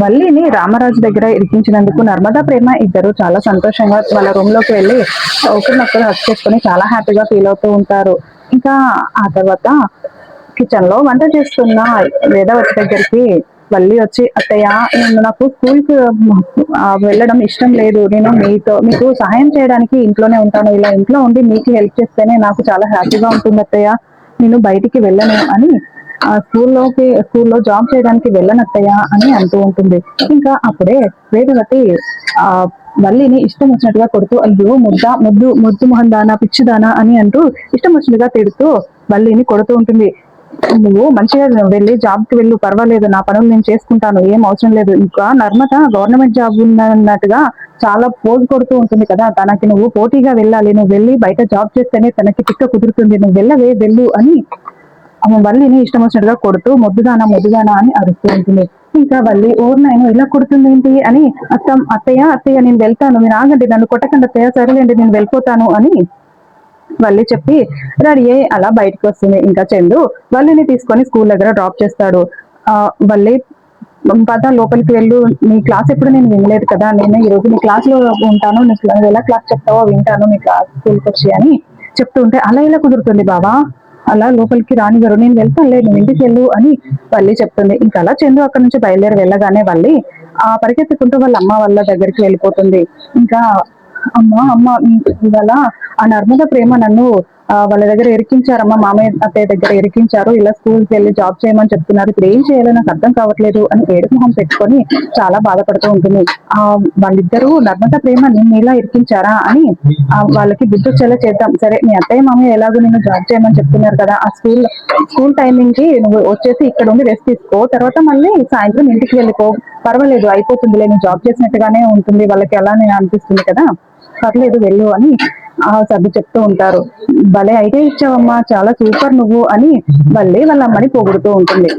వల్లిని రామరాజు దగ్గర ఇరికించినందుకు నర్మదా, ప్రేమ ఇద్దరు చాలా సంతోషంగా వాళ్ళ రూమ్ లోకి వెళ్ళి ఒకరినొకరు హగ్ చేసుకొని చాలా హ్యాపీగా ఫీల్ అవుతూ ఉంటారు. ఇంకా ఆ తర్వాత కిచెన్ లో వంట చేస్తున్న వేదవతి దగ్గరికి వల్లి వచ్చి, అత్తయ్య నేను నాకు స్కూల్ కి వెళ్ళడం ఇష్టం లేదు, నేను మీకు సహాయం చేయడానికి ఇంట్లోనే ఉంటాను, ఇలా ఇంట్లో ఉండి మీకు హెల్ప్ చేస్తేనే నాకు చాలా హ్యాపీగా ఉంటుంది అత్తయ్య, నేను బయటికి వెళ్ళను అని స్కూల్లో జాబ్ చేయడానికి వెళ్ళనత్తయ్య అని అంటూ ఉంటుంది. ఇంకా అప్పుడే వేదవతి ఆ వల్లిని ఇష్టం వచ్చినట్టుగా కొడుతూ, అయ్యో ముద్ద ముద్దు ముద్దు మొహం దానా పిచ్చిదానా అని అంటూ ఇష్టం వచ్చినట్టుగా తిడుతూ వల్లిని కొడుతూ ఉంటుంది. నువ్వు మంచిగా వెళ్ళి జాబ్ కి వెళ్ళు, పర్వాలేదు, నా పనులు నేను చేసుకుంటాను, ఏం అవసరం లేదు. ఇంకా నర్మద గవర్నమెంట్ జాబ్ ఉన్నట్టుగా చాలా పోజు కొడుతూ ఉంటుంది కదా, తనకి నువ్వు పోటీగా వెళ్ళాలి, నువ్వు వెళ్ళి బయట జాబ్ చేస్తేనే తనకి తిక్క కుదురుతుంది, నువ్వు వెళ్ళవే వెళ్ళు అని ఆమె వల్లిని ఇష్టం వచ్చినట్టుగా కొడుతూ మొద్దుదానా మొద్దుదానా అని అరుస్తూ ఉంటుంది. ఇంకా వల్లి ఓర్నాయను ఇలా కొడుతుంది ఏంటి అని, అత్తయ్య అత్తయ్య నేను వెళ్తాను, మీరు ఆగండి, నన్ను కొట్టకండి అత్తయ్య, సరేలేండి నేను వెళ్ళిపోతాను అని వల్లి చెప్పి రెడీ అయ్యి అలా బయటకు వస్తుంది. ఇంకా చందు వల్లిని తీసుకొని స్కూల్ దగ్గర డ్రాప్ చేస్తాడు. వల్లి పద లోపలికి వెళ్ళు, నీ క్లాస్ ఎప్పుడు నేను వినలేదు కదా, నేను ఈ రోజు నీ క్లాస్ లో ఉంటాను, నీకు ఎలా క్లాస్ చెప్తావో వింటాను నీ క్లాస్ స్కూల్కి వచ్చి అని చెప్తూ ఉంటే, అలా ఎలా కుదురుతుంది బాబా, అలా లోపలికి రానివ్వరు, నేను వెళ్తానులే, నువ్వు ఇంటికి వెళ్ళు అని వల్లి చెప్తుంది. ఇంకా అలా చందు అక్కడి నుంచి బయలుదేరి వెళ్ళగానే వల్లి పరిగెత్తుకుంటూ వాళ్ళ అమ్మ వాళ్ళ దగ్గరికి వెళ్ళిపోతుంది. ఇంకా అమ్మ అమ్మ ఇవాళ ఆ నర్మద, ప్రేమ నన్ను వాళ్ళ దగ్గర ఇరికించారమ్మా, మామయ్య అత్తయ్య దగ్గర ఇరికించారు, ఇలా స్కూల్కి వెళ్ళి జాబ్ చేయమని చెప్తున్నారు, ఇప్పుడు ఏం చేయాలో నాకు అర్థం కావట్లేదు అని ఏడుపు మొహం పెట్టుకొని చాలా బాధపడుతూ ఉంటుంది. వాళ్ళిద్దరూ నర్మద, ప్రేమ నిన్ను ఇలా ఇరికించారా అని వాళ్ళకి బుద్ధి వచ్చేలా చేద్దాం, సరే మీ అత్తయ్య మామయ్య ఎలాగో నిన్ను జాబ్ చేయమని చెప్తున్నారు కదా, ఆ స్కూల్ టైమింగ్ కి నువ్వు వచ్చేసి ఇక్కడ ఉండి రెస్ట్ తీసుకో, తర్వాత మళ్ళీ సాయంత్రం ఇంటికి వెళ్ళిపో, పర్వాలేదు అయిపోతుందిలే, నువ్వు జాబ్ చేసినట్టుగానే ఉంటుంది, వాళ్ళకి అలా నేను అనిపిస్తుంది కదా, పర్లేదు వెళ్ళు అని సర్ది చెప్తూ ఉంటారు. భలే ఐడియా ఇచ్చావమ్మా, చాలా సూపర్ నువ్వు అని మళ్ళీ వాళ్ళ అమ్మని పొగుడుతూ ఉంటుంది.